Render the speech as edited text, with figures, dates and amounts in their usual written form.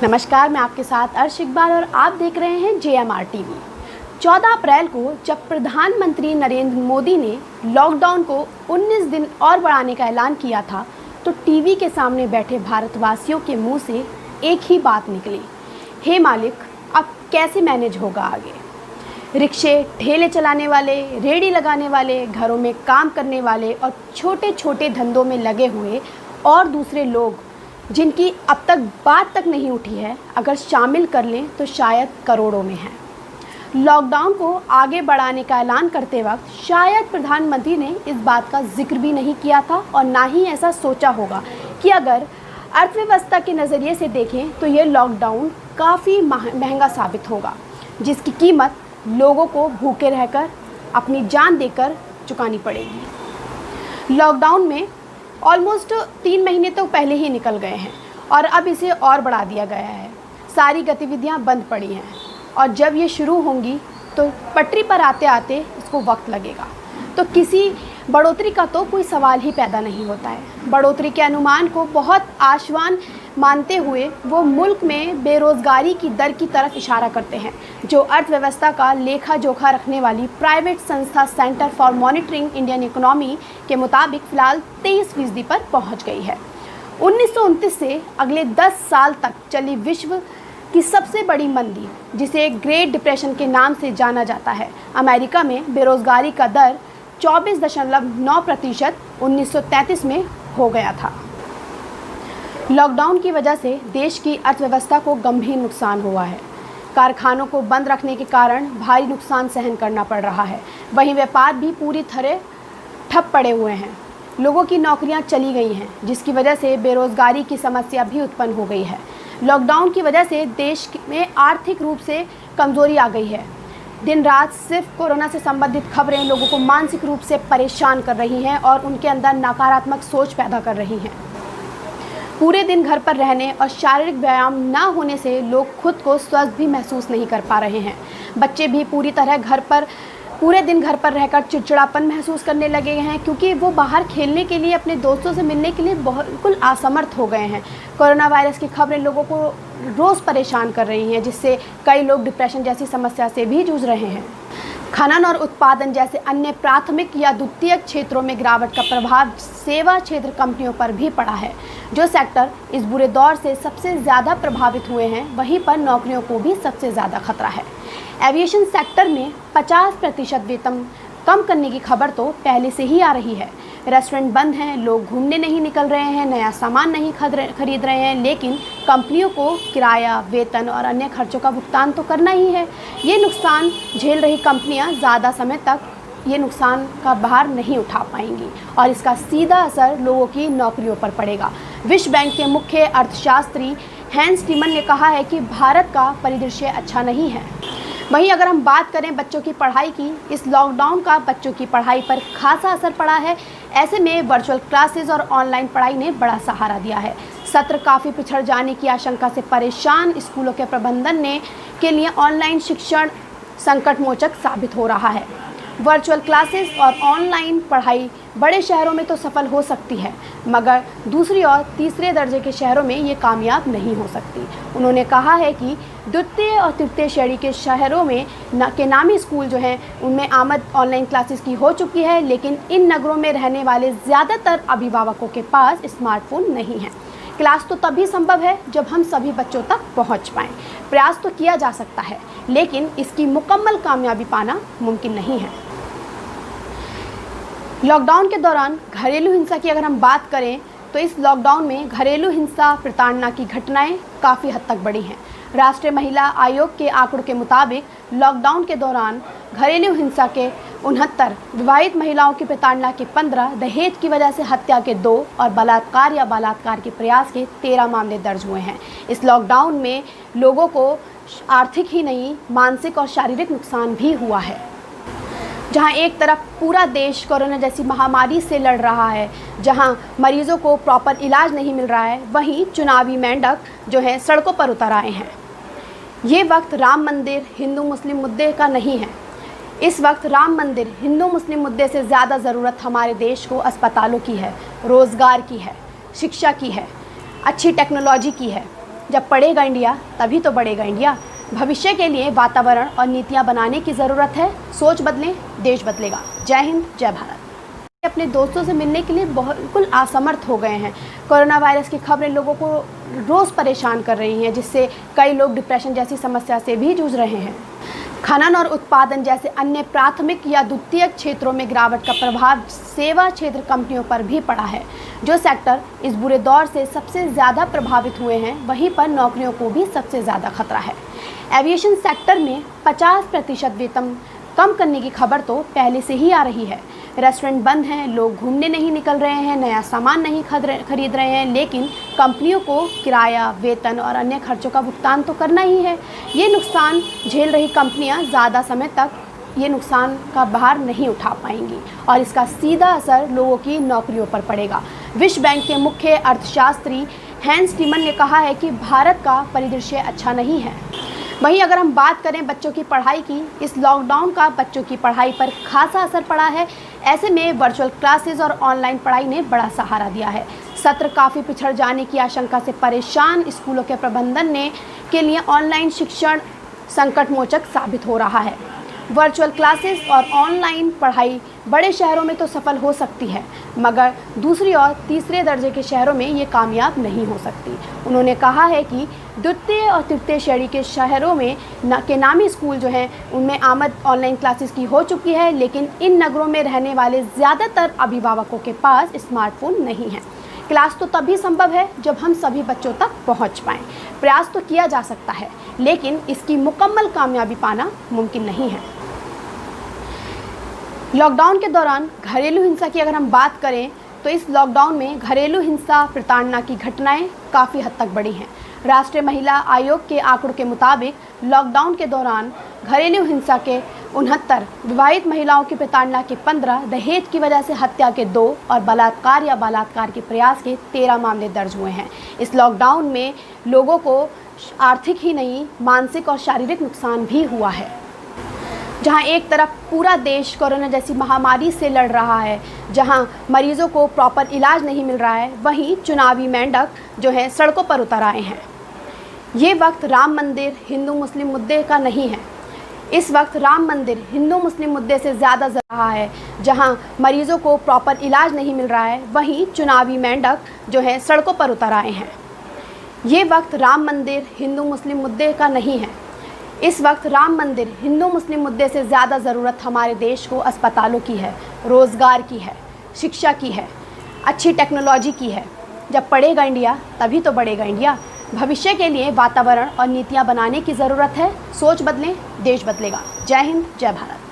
नमस्कार, मैं आपके साथ अर्श इकबाल और आप देख रहे हैं JMR टीवी। 14 अप्रैल को जब प्रधानमंत्री नरेंद्र मोदी ने लॉकडाउन को 19 दिन और बढ़ाने का ऐलान किया था, तो टीवी के सामने बैठे भारतवासियों के मुंह से एक ही बात निकली, हे मालिक, अब कैसे मैनेज होगा आगे। रिक्शे, ठेले चलाने वाले, रेहड़ी लगाने वाले, घरों में काम करने वाले और छोटे छोटे धंधों में लगे हुए और दूसरे लोग जिनकी अब तक बात तक नहीं उठी है, अगर शामिल कर लें तो शायद करोड़ों में हैं। लॉकडाउन को आगे बढ़ाने का ऐलान करते वक्त शायद प्रधानमंत्री ने इस बात का जिक्र भी नहीं किया था और ना ही ऐसा सोचा होगा कि अगर अर्थव्यवस्था के नज़रिए से देखें तो ये लॉकडाउन काफ़ी महंगा साबित होगा, जिसकी कीमत लोगों को भूखे रहकर अपनी जान देकर चुकानी पड़ेगी। लॉकडाउन में ऑलमोस्ट 3 महीने तो पहले ही निकल गए हैं और अब इसे और बढ़ा दिया गया है। सारी गतिविधियां बंद पड़ी हैं और जब ये शुरू होंगी तो पटरी पर आते आते इसको वक्त लगेगा, तो किसी बढ़ोतरी का तो कोई सवाल ही पैदा नहीं होता है। बढ़ोतरी के अनुमान को बहुत आशावान मानते हुए वो मुल्क में बेरोज़गारी की दर की तरफ इशारा करते हैं, जो अर्थव्यवस्था का लेखा जोखा रखने वाली प्राइवेट संस्था centre for monitoring Indian economy के मुताबिक फ़िलहाल 23% पर पहुंच गई है। 1929 से अगले 10 साल तक चली विश्व की सबसे बड़ी मंदी, जिसे ग्रेट डिप्रेशन के नाम से जाना जाता है, अमेरिका में बेरोज़गारी का दर 24.9% 1933 में हो गया था। लॉकडाउन की वजह से देश की अर्थव्यवस्था को गंभीर नुकसान हुआ है। कारखानों को बंद रखने के कारण भारी नुकसान सहन करना पड़ रहा है। वहीं व्यापार भी पूरी तरह ठप पड़े हुए हैं। लोगों की नौकरियां चली गई हैं, जिसकी वजह से बेरोज़गारी की समस्या भी उत्पन्न हो गई है। लॉकडाउन की वजह से देश में आर्थिक रूप से कमज़ोरी आ गई है। दिन रात सिर्फ कोरोना से संबंधित खबरें लोगों को मानसिक रूप से परेशान कर रही हैं और उनके अंदर नकारात्मक सोच पैदा कर रही हैं। पूरे दिन घर पर रहने और शारीरिक व्यायाम ना होने से लोग खुद को स्वस्थ भी महसूस नहीं कर पा रहे हैं। बच्चे भी पूरे दिन घर पर रहकर चिड़चिड़ापन महसूस करने लगे हैं, क्योंकि वो बाहर खेलने के लिए, अपने दोस्तों से मिलने के लिए बिल्कुल असमर्थ हो गए हैं। कोरोना वायरस की खबरें लोगों को रोज़ परेशान कर रही हैं, जिससे कई लोग डिप्रेशन जैसी समस्या से भी जूझ रहे हैं। खनन और उत्पादन जैसे अन्य प्राथमिक या द्वितीयक क्षेत्रों में गिरावट का प्रभाव सेवा क्षेत्र कंपनियों पर भी पड़ा है। जो सेक्टर इस बुरे दौर से सबसे ज़्यादा प्रभावित हुए हैं, वहीं पर नौकरियों को भी सबसे ज़्यादा खतरा है। एविएशन सेक्टर में 50% वेतन कम करने की खबर तो पहले से ही आ रही है। रेस्टोरेंट बंद हैं, लोग घूमने नहीं निकल रहे हैं, नया सामान नहीं खरीद रहे हैं, लेकिन कंपनियों को किराया, वेतन और अन्य खर्चों का भुगतान तो करना ही है। ये नुकसान झेल रही कंपनियां ज़्यादा समय तक ये नुकसान का भार नहीं उठा पाएंगी और इसका सीधा असर लोगों की नौकरियों पर पड़ेगा। विश्व बैंक के मुख्य अर्थशास्त्री हैंस टीमन ने कहा है कि भारत का परिदृश्य अच्छा नहीं है। वहीं अगर हम बात करें बच्चों की पढ़ाई की, इस लॉकडाउन का बच्चों की पढ़ाई पर खासा असर पड़ा है। ऐसे में वर्चुअल क्लासेस और ऑनलाइन पढ़ाई ने बड़ा सहारा दिया है। सत्र काफ़ी पिछड़ जाने की आशंका से परेशान स्कूलों के प्रबंधन के लिए ऑनलाइन शिक्षण संकटमोचक साबित हो रहा है। वर्चुअल क्लासेस और ऑनलाइन पढ़ाई बड़े शहरों में तो सफल हो सकती है, मगर दूसरी और तीसरे दर्जे के शहरों में ये कामयाब नहीं हो सकती। उन्होंने कहा है कि द्वितीय और तृतीय श्रेणी के शहरों में के नामी स्कूल जो हैं, उनमें आमद ऑनलाइन क्लासेस की हो चुकी है, लेकिन इन नगरों में रहने वाले ज़्यादातर अभिभावकों के पास स्मार्टफोन नहीं है। क्लास तो तभी संभव है जब हम सभी बच्चों तक पहुंच पाएँ। प्रयास तो किया जा सकता है, लेकिन इसकी मुकम्मल कामयाबी पाना मुमकिन नहीं है। लॉकडाउन के दौरान घरेलू हिंसा की अगर हम बात करें तो इस लॉकडाउन में घरेलू हिंसा, प्रताड़ना की घटनाएं काफ़ी हद तक बढ़ी हैं। राष्ट्रीय महिला आयोग के आंकड़ों के मुताबिक लॉकडाउन के दौरान घरेलू हिंसा के 69, विवाहित महिलाओं की प्रताड़ना के 15, दहेज की वजह से हत्या के 2 और बलात्कार या बलात्कार के प्रयास के 13 मामले दर्ज हुए हैं। इस लॉकडाउन में लोगों को आर्थिक ही नहीं, मानसिक और शारीरिक नुकसान भी हुआ है। जहां एक तरफ पूरा देश कोरोना जैसी महामारी से लड़ रहा है, जहां मरीजों को प्रॉपर इलाज नहीं मिल रहा है, वहीं चुनावी मेंढक जो है सड़कों पर उतर आए हैं। ये वक्त राम मंदिर हिंदू मुस्लिम मुद्दे का नहीं है। इस वक्त राम मंदिर हिंदू मुस्लिम मुद्दे से ज़्यादा ज़रूरत हमारे देश को अस्पतालों की है, रोज़गार की है, शिक्षा की है, अच्छी टेक्नोलॉजी की है। जब पढ़ेगा इंडिया तभी तो बढ़ेगा इंडिया। भविष्य के लिए वातावरण और नीतियां बनाने की ज़रूरत है। सोच बदलें, देश बदलेगा। जय हिंद, जय भारत। अपने दोस्तों से मिलने के लिए बिल्कुल असमर्थ हो गए हैं। कोरोना वायरस की खबरें लोगों को रोज़ परेशान कर रही हैं, जिससे कई लोग डिप्रेशन जैसी समस्या से भी जूझ रहे हैं। खनन और उत्पादन जैसे अन्य प्राथमिक या द्वितीयक क्षेत्रों में गिरावट का प्रभाव सेवा क्षेत्र कंपनियों पर भी पड़ा है। जो सेक्टर इस बुरे दौर से सबसे ज़्यादा प्रभावित हुए हैं, वहीं पर नौकरियों को भी सबसे ज़्यादा खतरा है। एविएशन सेक्टर में 50% वेतन कम करने की खबर तो पहले से ही आ रही है। रेस्टोरेंट बंद हैं, लोग घूमने नहीं निकल रहे हैं, नया सामान नहीं खरीद रहे हैं, लेकिन कंपनियों को किराया, वेतन और अन्य खर्चों का भुगतान तो करना ही है। ये नुकसान झेल रही कंपनियां ज़्यादा समय तक ये नुकसान का भार नहीं उठा पाएंगी और इसका सीधा असर लोगों की नौकरियों पर पड़ेगा। विश्व बैंक के मुख्य अर्थशास्त्री हैंस टीमन ने कहा है कि भारत का परिदृश्य अच्छा नहीं है। वहीं अगर हम बात करें बच्चों की पढ़ाई की, इस लॉकडाउन का बच्चों की पढ़ाई पर खासा असर पड़ा है। ऐसे में वर्चुअल क्लासेस और ऑनलाइन पढ़ाई ने बड़ा सहारा दिया है। सत्र काफ़ी पिछड़ जाने की आशंका से परेशान स्कूलों के प्रबंधन के लिए ऑनलाइन शिक्षण संकटमोचक साबित हो रहा है। वर्चुअल क्लासेस और ऑनलाइन पढ़ाई बड़े शहरों में तो सफल हो सकती है, मगर दूसरी और तीसरे दर्जे के शहरों में ये कामयाब नहीं हो सकती। उन्होंने कहा है कि द्वितीय और तृतीय श्रेणी के शहरों में के नामी स्कूल जो हैं, उनमें आमद ऑनलाइन क्लासेस की हो चुकी है, लेकिन इन नगरों में रहने वाले ज़्यादातर अभिभावकों के पास स्मार्टफोन नहीं है। क्लास तो तभी संभव है जब हम सभी बच्चों तक पहुंच पाएँ। प्रयास तो किया जा सकता है, लेकिन इसकी मुकम्मल कामयाबी पाना मुमकिन नहीं है। लॉकडाउन के दौरान घरेलू हिंसा की अगर हम बात करें तो इस लॉकडाउन में घरेलू हिंसा, प्रताड़ना की घटनाएं काफ़ी हद तक बढ़ी हैं। राष्ट्रीय महिला आयोग के आंकड़ों के मुताबिक लॉकडाउन के दौरान घरेलू हिंसा के 69, विवाहित महिलाओं की प्रताड़ना के 15, दहेज की वजह से हत्या के 2 और बलात्कार या बलात्कार के प्रयास के 13 मामले दर्ज हुए हैं। इस लॉकडाउन में लोगों को आर्थिक ही नहीं, मानसिक और शारीरिक नुकसान भी हुआ है। जहां एक तरफ पूरा देश कोरोना जैसी महामारी से लड़ रहा है, जहां मरीजों को प्रॉपर इलाज नहीं मिल रहा है, वहीं चुनावी मेंढक जो है सड़कों पर उतर आए हैं। ये वक्त राम मंदिर हिंदू मुस्लिम मुद्दे का नहीं है। इस वक्त राम मंदिर हिंदू मुस्लिम मुद्दे से ज़्यादा रहा है। जहां मरीजों को प्रॉपर इलाज नहीं मिल रहा है, वहीं चुनावी मेंढक जो है सड़कों पर उतर आए हैं। ये वक्त राम मंदिर हिंदू मुस्लिम मुद्दे का नहीं है। इस वक्त राम मंदिर हिंदू मुस्लिम मुद्दे से ज़्यादा ज़रूरत हमारे देश को अस्पतालों की है, रोज़गार की है, शिक्षा की है, अच्छी टेक्नोलॉजी की है। जब पढ़ेगा इंडिया तभी तो बढ़ेगा इंडिया। भविष्य के लिए वातावरण और नीतियां बनाने की ज़रूरत है। सोच बदलें, देश बदलेगा। जय हिंद, जय भारत।